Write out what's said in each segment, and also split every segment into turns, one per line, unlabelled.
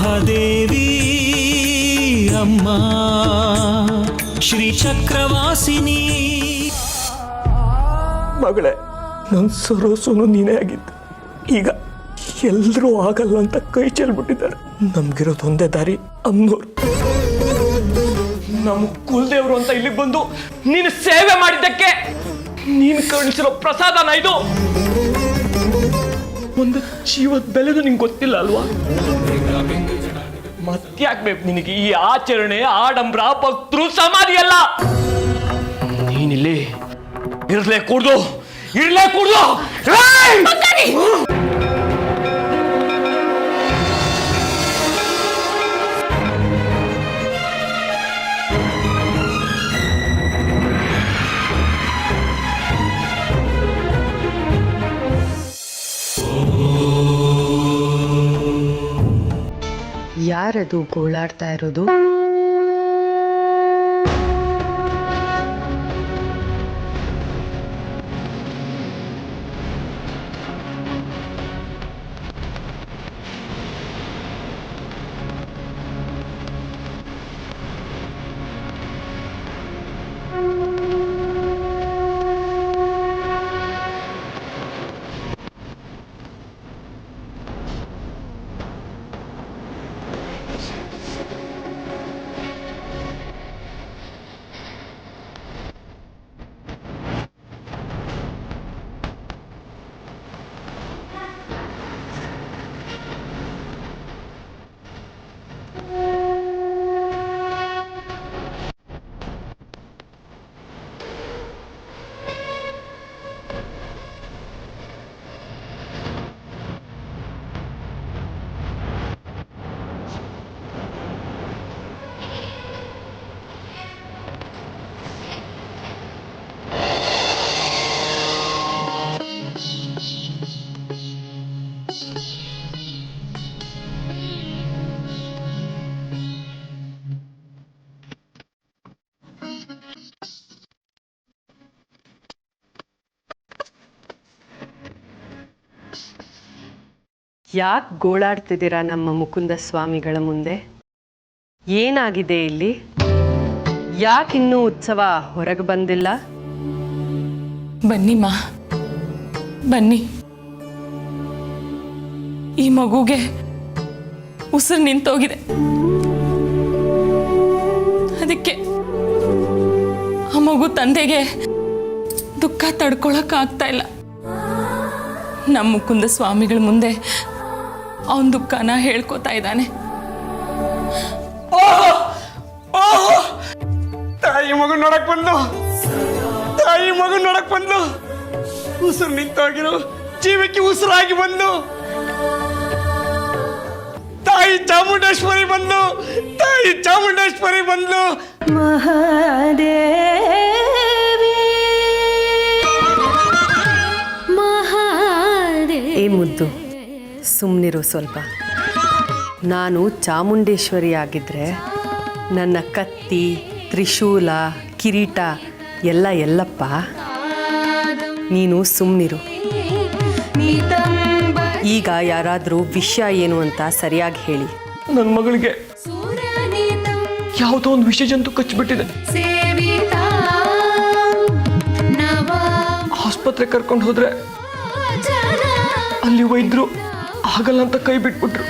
ಮಹಾದೇವಿ ಅಮ್ಮ ಶ್ರೀ ಚಕ್ರವಾಸಿನಿ.
ಮಗಳೇ, ನನ್ನ ಸರೋಸನು ನೀನೇ ಆಗಿದ್ದು. ಈಗ ಎಲ್ಲರೂ ಆಗಲ್ಲ ಅಂತ ಕೈ ಚೆಲ್ಬಿಟ್ಟಿದ್ದಾರೆ. ನಮ್ಗಿರೋದು ಒಂದೇ ದಾರಿ ಅಮ್ಮನವ್ರು. ನಮ್ಮ ಕುಲದೇವ್ರು ಅಂತ ಇಲ್ಲಿಗೆ ಬಂದು ನೀನು ಸೇವೆ ಮಾಡಿದ್ದಕ್ಕೆ ನೀನು ಕರುಣಿಸಿರೋ ಪ್ರಸಾದನ ಇದು. ಒಂದು ಜೀವದ ಬೆಲೆದು ನಿಂಗೆ ಗೊತ್ತಿಲ್ಲ ಅಲ್ವಾ? ಮತ್ತ್ಯಾಕ್ಬೇಕು ನಿನಗೆ ಈ ಆಚರಣೆ, ಆಡಂಬರ, ಭಕ್ತರು, ಸಮಾಧಿ ಅಲ್ಲ. ನೀನಿಲ್ಲಿ ಇರ್ಲೇ ಕೂಡ್ದು.
ಯಾರದು ಗೋಳಾಡ್ತಾ ಇರೋದು? ಯಾಕೆ ಗೋಳಾಡ್ತಿದ್ದೀರಾ ನಮ್ಮ ಮುಕುಂದ ಸ್ವಾಮಿಗಳ ಮುಂದೆ? ಏನಾಗಿದೆ ಇಲ್ಲಿ? ಯಾಕಿನ್ನೂ ಉತ್ಸವ ಹೊರಗೆ ಬಂದಿಲ್ಲ?
ಬನ್ನಿ ಮಾ, ಬನ್ನಿ. ಈ ಮಗುಗೆ ಉಸಿರು ನಿಂತೋಗಿದೆ. ಅದಕ್ಕೆ ಆ ಮಗು ತಂದೆಗೆ ದುಃಖ ತಡ್ಕೊಳಕ್ಕಾಗ್ತಾ ಇಲ್ಲ. ನಮ್ಮ ಮುಕುಂದ ಸ್ವಾಮಿಗಳ ಮುಂದೆ ಅವನ ದುಃಖನ ಹೇಳ್ಕೊತಾ ಇದ್ದಾನೆ.
ತಾಯಿ ಮಗು ನೋಡಕ್ ಬಂದು ಉಸಿರು ನಿಂತೋಗಿರೋ ಜೀವಕ್ಕೆ ಉಸಿರಾಗಿ ಬಂದು ತಾಯಿ ಚಾಮುಂಡೇಶ್ವರಿ ಬಂದು
ಮಹಾದೇವಿ
ಏ ಮುದ್ದು, ಸುಮ್ಮನಿರು ಸ್ವಲ್ಪ. ನಾನು ಚಾಮುಂಡೇಶ್ವರಿ ಆಗಿದ್ರೆ ನನ್ನ ಕತ್ತಿ, ತ್ರಿಶೂಲ, ಕಿರೀಟ ಎಲ್ಲ ಎಲ್ಲಪ್ಪ. ನೀನು ಸುಮ್ಮನಿರು. ಈಗ ಯಾರಾದರೂ ವಿಷಯ ಏನು ಅಂತ ಸರಿಯಾಗಿ ಹೇಳಿ.
ನನ್ನ ಮಗಳಿಗೆ ಯಾವುದೋ ಒಂದು ವಿಷ ಜಂತು ಕಚ್ಚಿಬಿಟ್ಟಿದೆ. ಆಸ್ಪತ್ರೆ ಕರ್ಕೊಂಡು ಹೋದ್ರೆ ಅಲ್ಲಿ ವೈದ್ಯರು ಆಗಲ್ಲ ಅಂತ ಕೈ ಬಿಟ್ಬಿಟ್ರು.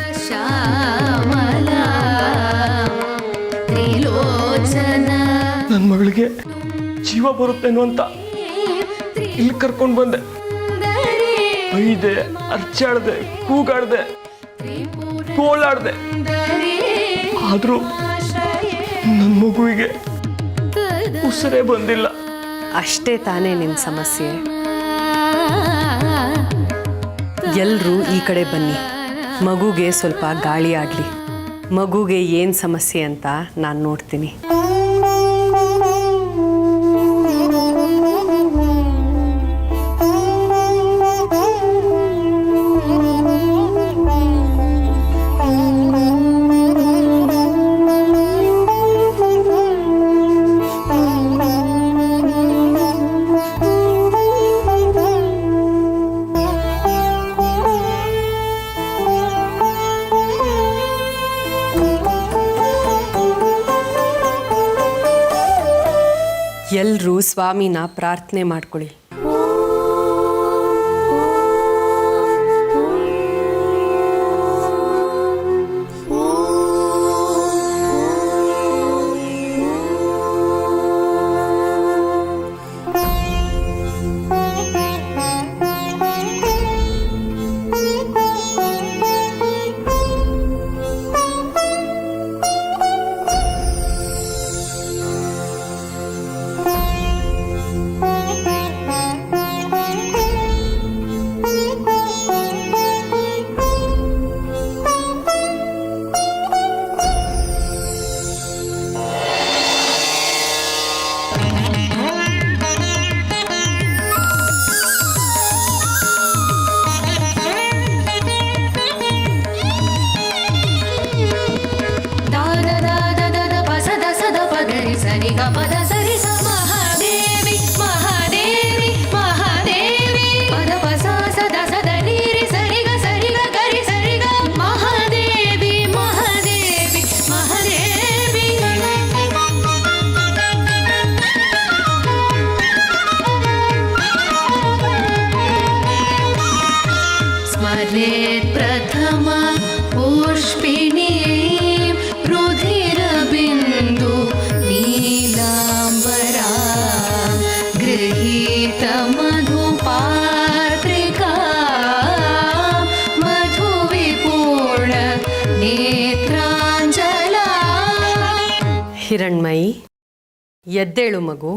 ನನ್ನ ಮಗಳಿಗೆ ಜೀವ ಬರುತ್ತೇನೋ ಅಂತ ಇಲ್ಲಿ ಕರ್ಕೊಂಡು ಬಂದೆ. ಬೈದೆ, ಅರ್ಚಾಡ್ದೆ, ಕೂಗಾಡ್ದೆ, ಗೋಳಾಡ್ದೆ. ಆದ್ರೂ ನನ್ನ ಮಗುವಿಗೆ ಉಸಿರೇ ಬಂದಿಲ್ಲ.
ಅಷ್ಟೇ ತಾನೇ ನಿನ್ನ ಸಮಸ್ಯೆ? ಎಲ್ಲರೂ ಈ ಕಡೆ ಬನ್ನಿ. ಮಗುಗೆ ಸ್ವಲ್ಪ ಗಾಳಿ ಆಡಲಿ. ಮಗುಗೆ ಏನು ಸಮಸ್ಯೆ ಅಂತ ನಾನು ನೋಡ್ತೀನಿ. ಎಲ್ಲರೂ ಸ್ವಾಮಿನ ಪ್ರಾರ್ಥನೆ ಮಾಡ್ಕೊಳ್ಳಿ.
प्रथम पुष्पिणी रुधिरबिन्दु नीलाम्बरा गृहीत मधुपात्रिका मधुविपूर्ण नेत्राञ्जला.
ಹಿರಣ್ಮಯಿ, ಎದ್ದೇಳು ಮಗು.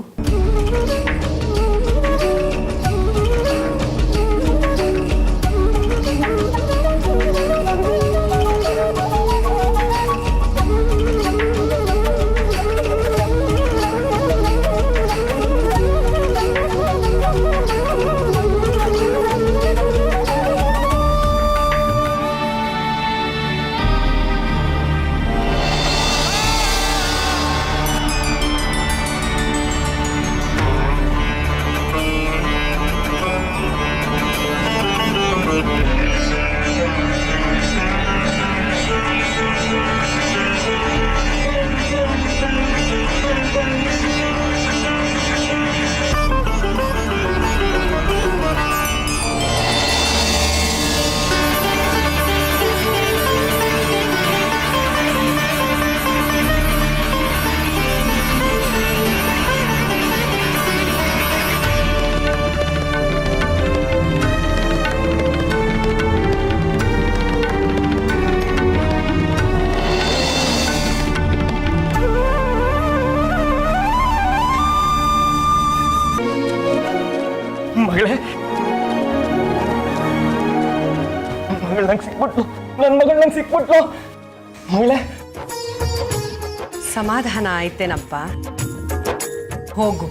ಮಗಳೇ, ಮಗಳು ನಂಗೆ ಸಿಕ್ಬಿಟ್ಲು, ನನ್ನ ಮಗಳು ನಂಗೆ ಸಿಕ್ಬಿಟ್ಲು. ಮಗಳೇ,
ಸಮಾಧಾನ ಆಯ್ತೇನಪ್ಪ? ಹೋಗು,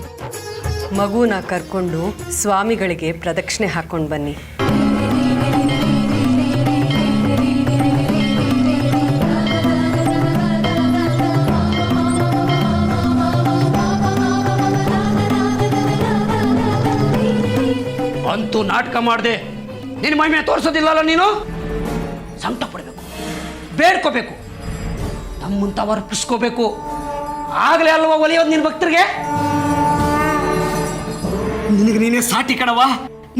ಮಗುನ ಕರ್ಕೊಂಡು ಸ್ವಾಮಿಗಳಿಗೆ ಪ್ರದಕ್ಷಿಣೆ ಹಾಕೊಂಡು ಬನ್ನಿ.
ಅಂತೂ ನಾಟಕ ಮಾಡಿದೆ, ನಿನ್ನ ಮೈ ಮೇಲೆ ತೋರಿಸೋದಿಲ್ಲಲ್ಲ ನೀನು. ಸಂಕಟ ಪಡಬೇಕು, ಬೇಡ್ಕೋಬೇಕು, ನಮ್ಮಂತ ವರ್ಪಿಸ್ಕೋಬೇಕು, ಆಗಲೇ ಅಲ್ವಾ ಒಲಿಯೋದು ನಿನ್ನ ಭಕ್ತರಿಗೆ. ನಿನಗೆ ನೀನೇ ಸಾಟಿ ಕಣವಾ,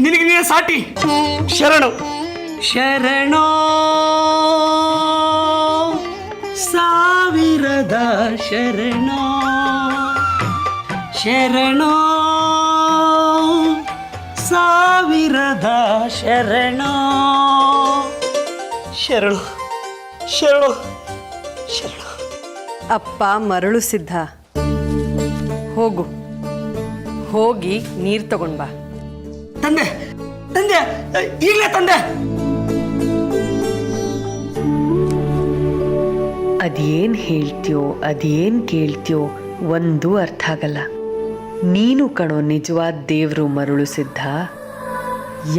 ನಿನಗೆ ನೀನೇ ಸಾಟಿ. ಶರಣು ಶರಣೋ ಸಾವಿರದ ಶರಣೋ, ಶರಣೋ ಸಾವಿರದ ಶರಣೋ, ಶರಣು ಶರಣು ಶರಣು.
ಅಪ್ಪ ಮರಳು ಸಿದ್ಧ, ಹೋಗು, ಹೋಗಿ ನೀರು ತಗೊಂಡ್ ಬಾ.
ತಂದೆ ತಂದೆ, ಈಗಲೇ ತಂದೆ.
ಅದೇನ್ ಹೇಳ್ತೀಯೋ ಅದೇನ್ ಕೇಳ್ತೀಯೋ ಒಂದು ಅರ್ಥ ಆಗಲ್ಲ. ನೀನು ಕಣೋ ನಿಜವಾದ ದೇವರು ಮರಳು ಸಿದ್ಧ.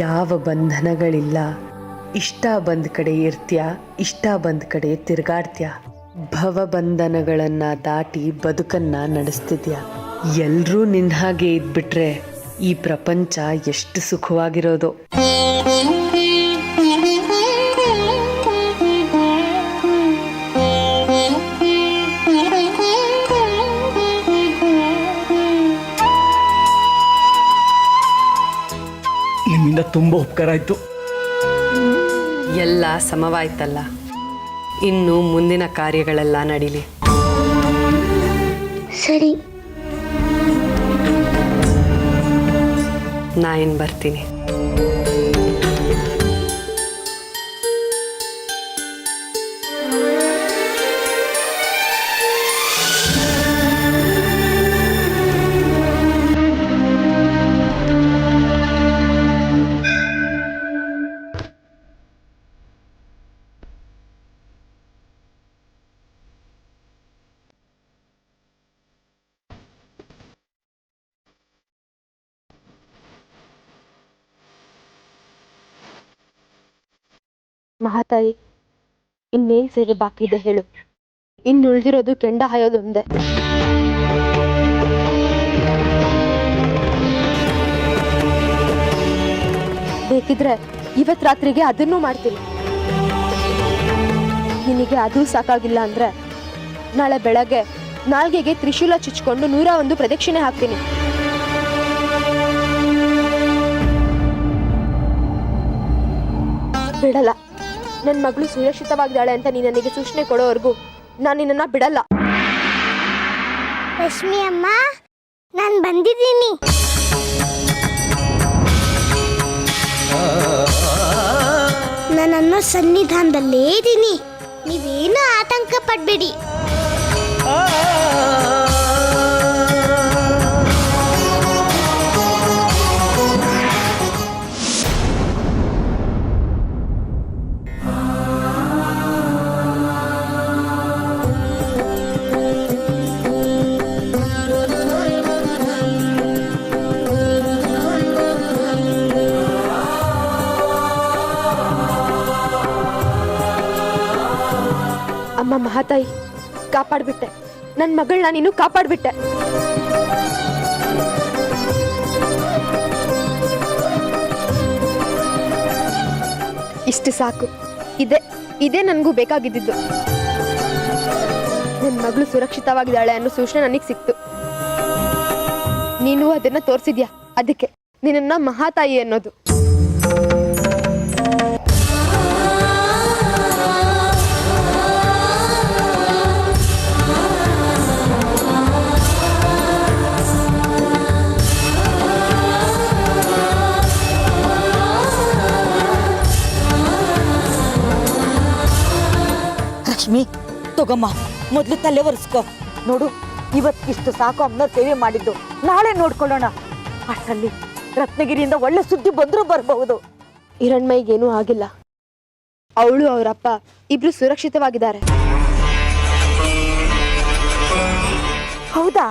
ಯಾವ ಬಂಧನಗಳಿಲ್ಲ, ಇಷ್ಟ ಬಂದ ಕಡೆ ಇರ್ತೀಯ, ಇಷ್ಟ ಬಂದ ಕಡೆ ತಿರುಗಾಡ್ತೀಯ. ಭವಬಂಧನಗಳನ್ನ ದಾಟಿ ಬದುಕನ್ನ ನಡೆಸ್ತಿದ್ಯಾ. ಎಲ್ರೂ ನಿನ್ನ ಹಾಗೆ ಇದ್ಬಿಟ್ರೆ ಈ ಪ್ರಪಂಚ ಎಷ್ಟು ಸುಖವಾಗಿರೋದು.
ತುಂಬ ಉಪಕಾರ ಆಯಿತು.
ಎಲ್ಲ ಸಮವಾಯ್ತಲ್ಲ, ಇನ್ನು ಮುಂದಿನ ಕಾರ್ಯಗಳೆಲ್ಲ ನಡೀಲಿ.
ಸರಿ.
ನಾ ಇನ್ನು ಬರ್ತೀನಿ.
ಮಹಾತಾಯಿ, ಇನ್ನೇನ್ ಸೇವೆ ಬಾಕಿ ಇದೆ ಹೇಳು? ಇನ್ನುಳಿದಿರೋದು ಕೆಂಡ ಹಾಯೋದೊಂದೇ. ಬೇಕಿದ್ರೆ ಇವತ್ ರಾತ್ರಿಗೆ ಅದನ್ನೂ ಮಾಡ್ತೀನಿ. ನಿನಗೆ ಅದು ಸಾಕಾಗಿಲ್ಲ ಅಂದ್ರೆ ನಾಳೆ ಬೆಳಗ್ಗೆ ನಾಲ್ಗೆಗೆ ತ್ರಿಶೂಲ ಚುಚ್ಕೊಂಡು 101 ಪ್ರದಕ್ಷಿಣೆ ಹಾಕ್ತೀನಿ. ಬಿಡಲ್ಲ. ನನ್ನ ಮಗಳು ಸುರಕ್ಷಿತವಾಗಿದ್ದಾಳೆ ಅಂತ ನೀನು ನನಗೆ ಸೂಚನೆ ಕೊಡೋವರೆಗೂ ನಾನು ನಿನ್ನನ್ನ ಬಿಡಲ್ಲ.
ರಶ್ಮಿ ಅಮ್ಮ, ನಾನು ಬಂದಿದ್ದೀನಿ. ನಾನು ಸನ್ನಿಧಾನದಲ್ಲೇ ಇದ್ದೀನಿ. ನೀವೇನು ಆತಂಕ ಪಡಬೇಡಿ.
ಅಮ್ಮ ಮಹಾತಾಯಿ, ಕಾಪಾಡ್ಬಿಟ್ಟೆ ನನ್ನ ಮಗಳನ್ನ, ನೀನು ಕಾಪಾಡ್ಬಿಟ್ಟೆ. ಇಷ್ಟು ಸಾಕು. ಇದೇ ನನಗೂ ಬೇಕಾಗಿದ್ದು. ನನ್ನ ಮಗಳು ಸುರಕ್ಷಿತವಾಗಿದ್ದಾಳೆ ಅನ್ನೋ ಸೂಚನೆ ನನಗೆ ಸಿಕ್ತು. ನೀನು ಅದನ್ನ ತೋರಿಸಿದ್ಯಾ, ಅದಕ್ಕೆ ನಿನ್ನ ಮಹಾತಾಯಿ ಅನ್ನೋದು.
ಲಕ್ಷ್ಮಿ, ತಗೊಮ್ಮ, ಮೊದಲು ತಲೆ ಒರೆಸ್ಕೋ. ನೋಡು, ಇವತ್ತಿಷ್ಟು ಸಾಕು ಅಮ್ಮನ ಸೇವೆ ಮಾಡಿದ್ದು. ನಾಳೆ ನೋಡ್ಕೊಳ್ಳೋಣ. ಅಷ್ಟರಲ್ಲಿ ರತ್ನಗಿರಿಯಿಂದ ಒಳ್ಳೆ ಸುದ್ದಿ ಬಂದರೂ ಬರಬಹುದು.
ಹಿರಣ್ಮೈಗೇನೂ ಆಗಿಲ್ಲ. ಅವಳು ಅವರಪ್ಪ ಇಬ್ರು ಸುರಕ್ಷಿತವಾಗಿದ್ದಾರೆ.
ಹೌದಾ?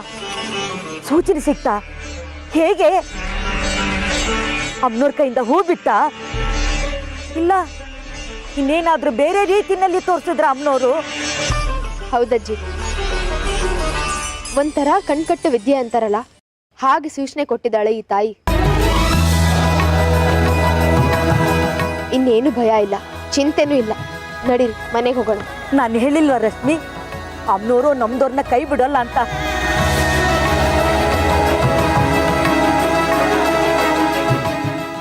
ಸೂಚನೆ ಸಿಕ್ತಾ? ಹೇಗೆ? ಅಮ್ಮನವ್ರ ಕೈಯಿಂದ ಹೂ ಬಿಟ್ಟ? ಇಲ್ಲ ಇನ್ನೇನಾದ್ರೂ ಬೇರೆ ರೀತಿನಲ್ಲಿ ತೋರಿಸಿದ್ರ ಅಮ್ಮನವರು?
ಹೌದಜ್ಜಿ, ಒಂಥರ ಕಣ್ಕಟ್ಟು ವಿದ್ಯೆ ಅಂತಾರಲ್ಲ, ಹಾಗೆ ಸೂಚನೆ ಕೊಟ್ಟಿದ್ದಾಳೆ ಈ ತಾಯಿ. ಇನ್ನೇನು ಭಯ ಇಲ್ಲ, ಚಿಂತೆನೂ ಇಲ್ಲ. ನಡೀರಿ, ಮನೆಗೆ ಹೋಗೋಣ.
ನಾನು ಹೇಳಿಲ್ವ ರಶ್ಮಿ, ಅಮ್ಮನವರು ನಮ್ದವ್ರನ್ನ ಕೈ ಬಿಡೋಲ್ಲ ಅಂತ?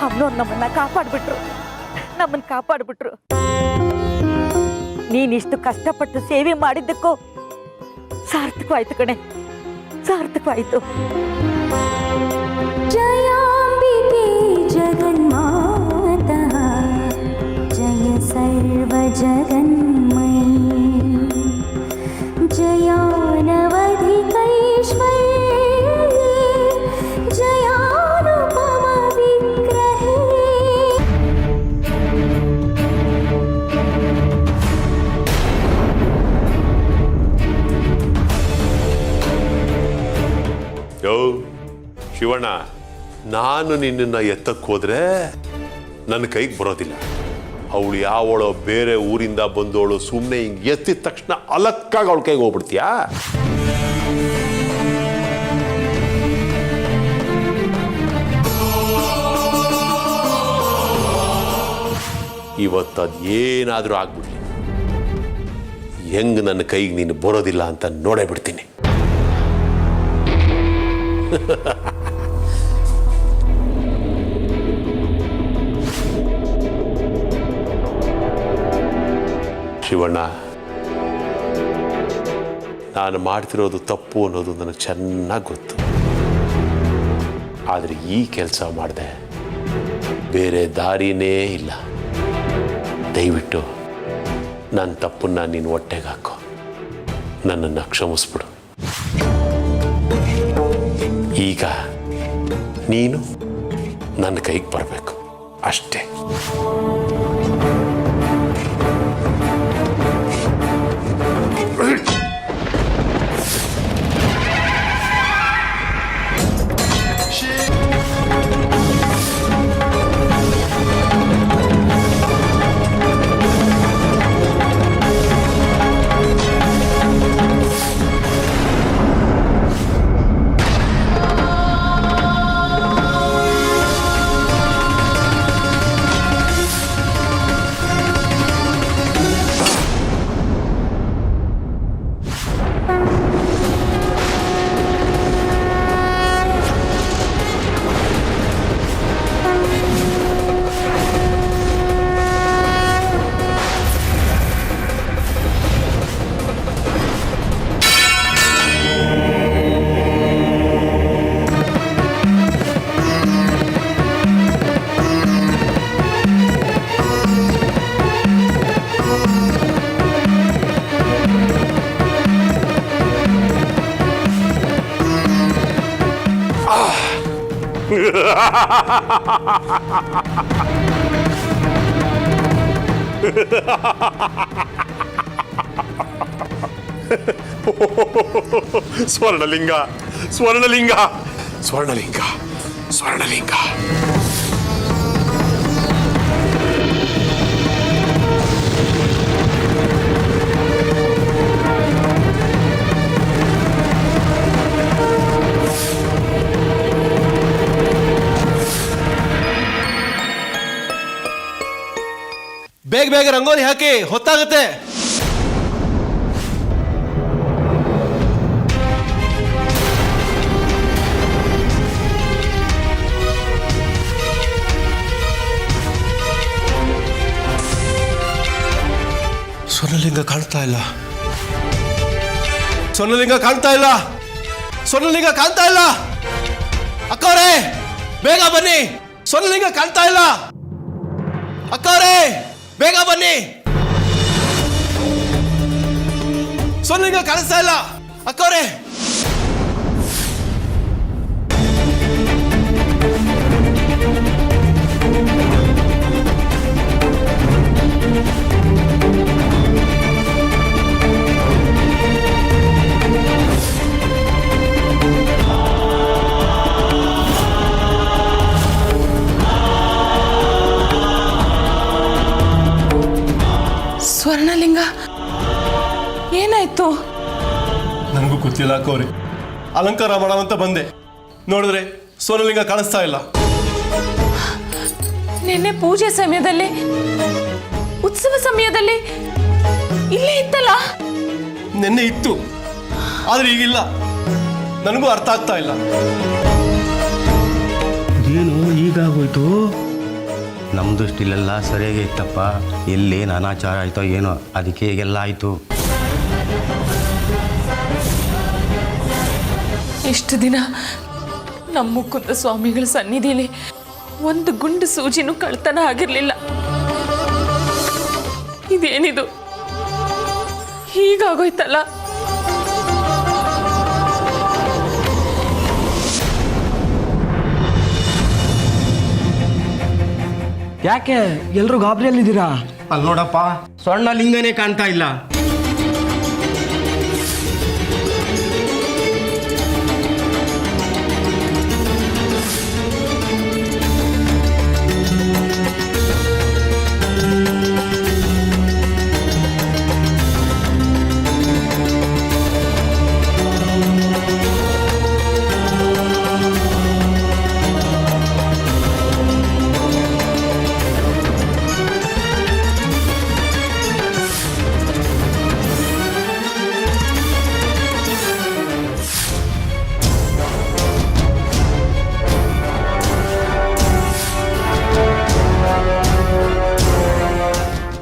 ಅಮ್ಮನವ್ರು ನಮ್ಮನ್ನ ಕಾಪಾಡ್ಬಿಟ್ರು. ನೀನಿಷ್ಟು ಕಷ್ಟಪಟ್ಟು ಸೇವೆ ಮಾಡಿದ್ದಕ್ಕೂ ಸಾರ್ಥಕವಾಯ್ತು ಕಣೆ, ಸಾರ್ಥಕವಾಯ್ತು.
ಜಯಾಂಬಿಕೆ ಜಗನ್ಮಾತಾ, ಜಯ ಸರ್ವ ಜಗನ್ಮಯಿ, ಜಯಾನವಧಿಕೈಶ್ವರ್ಯೇ, ಜಯಾನುಪಮ ವಿಗ್ರಹೇ.
ಯೋ ಶಿವಣ್ಣ, ನಾನು ನಿನ್ನನ್ನು ಎತ್ತಕ್ಕೆ ಹೋದ್ರೆ ನನ್ನ ಕೈಗೆ ಬರೋದಿಲ್ಲ. ಅವಳು ಯಾವಳೋ ಬೇರೆ ಊರಿಂದ ಬಂದವಳು, ಸುಮ್ಮನೆ ಹಿಂಗೆ ಎತ್ತಿದ ತಕ್ಷಣ ಅಲಕ್ಕಾಗಿ ಅವಳ ಕೈಗೆ ಹೋಗ್ಬಿಡ್ತೀಯಾ? ಇವತ್ತದು ಏನಾದರೂ ಆಗ್ಬಿಡ್ಲಿ, ಹೆಂಗೆ ನನ್ನ ಕೈಗೆ ನೀನು ಬರೋದಿಲ್ಲ ಅಂತ ನೋಡೇ ಬಿಡ್ತೀನಿ. ಶಿವಣ್ಣ, ನಾನು ಮಾಡ್ತಿರೋದು ತಪ್ಪು ಅನ್ನೋದು ನನಗೆ ಚೆನ್ನಾಗಿ ಗೊತ್ತು. ಆದರೆ ಈ ಕೆಲಸ ಮಾಡಿದೆ, ಬೇರೆ ದಾರಿನೇ ಇಲ್ಲ. ದಯವಿಟ್ಟು ನನ್ನ ತಪ್ಪನ್ನ ನೀನು ಹೊಟ್ಟೆಗೆ ಹಾಕೋ, ನನ್ನನ್ನು ಕ್ಷಮಿಸ್ಬಿಡು. ಈಗ ನೀನು ನನ್ನ ಕೈಗೆ ಬರಬೇಕು ಅಷ್ಟೇ. ಸ್ವರ್ಣಲಿಂಗ, ಸ್ವರ್ಣಲಿಂಗ, ಸ್ವರ್ಣಲಿಂಗ, ಸ್ವರ್ಣಲಿಂಗ.
ಬೇಗ ಬೇಗ ರಂಗೋಲಿ ಹಾಕಿ, ಹೊತ್ತಾಗುತ್ತೆ. ಸ್ವರ್ಣಲಿಂಗ ಕಾಣ್ತಾ ಇಲ್ಲ, ಸ್ವರ್ಣಲಿಂಗ ಕಾಣ್ತಾ ಇಲ್ಲ, ಸ್ವರ್ಣಲಿಂಗ ಕಾಣ್ತಾ ಇಲ್ಲ. ಅಕ್ಕವ್ರೆ ಬೇಗ ಬನ್ನಿ, ಸ್ವರ್ಣಲಿಂಗ ಕಾಣ್ತಾ ಇಲ್ಲ. ಅಕ್ಕವ್ರೆ ಬೇಗ ಬನ್ನಿ, ಸ್ವರ್ಣಲಿಂಗ ಕಾಣಿಸ್ತಾ ಇಲ್ಲ. ಅಕ್ಕವ್ರೆ
ಸ್ವರ್ಣಲಿಂಗ ಏನಾಯ್ತು?
ನನಗೂ ಗೊತ್ತಿಲ್ಲ ಅಕ್ಕವ್ರೆ. ಅಲಂಕಾರ ಮಾಡೋವಂತ ಬಂದೆ, ನೋಡಿದ್ರೆ ಸ್ವರ್ಣಲಿಂಗ ಕಾಣಿಸ್ತಾ ಇಲ್ಲ.
ನಿನ್ನೆ ಪೂಜೆ ಸಮಯದಲ್ಲಿ, ಉತ್ಸವ ಸಮಯದಲ್ಲಿ ಇಲ್ಲೇ ಇತ್ತಲ್ಲ?
ನಿನ್ನೆ ಇತ್ತು, ಆದ್ರೆ ಈಗಿಲ್ಲ. ನನಗೂ ಅರ್ಥ ಆಗ್ತಾ ಇಲ್ಲ.
ಏನು ಈಗಾಗೋಯ್ತು? ನಮ್ಮ ದೃಷ್ಟಿಲೆಲ್ಲ ಸರಿಯಾಗಿ ಇತ್ತಪ್ಪ. ಎಲ್ಲಿ ಅನಾಚಾರ ಆಯ್ತೋ ಏನೋ, ಅದಕ್ಕೆ ಈಗೆಲ್ಲ ಆಯಿತು.
ಇಷ್ಟು ದಿನ ನಮ್ಮ ಮುಕುಂದ ಸ್ವಾಮಿಗಳ ಸನ್ನಿಧಿಯಲ್ಲಿ ಒಂದು ಗುಂಡು ಸೂಜಿನೂ ಕಳ್ತನ ಆಗಿರಲಿಲ್ಲ. ಇದೇನಿದು ಹೀಗಾಗೋಯ್ತಲ್ಲ?
ಯಾಕೆ ಎಲ್ಲರೂ ಗಾಬರಿಯಲ್ಲಿದ್ದೀರಾ? ಅಲ್ಲಿ ನೋಡಪ್ಪ, ಸ್ವರ್ಣಲಿಂಗನೇ ಕಾಣ್ತಾ ಇಲ್ಲ.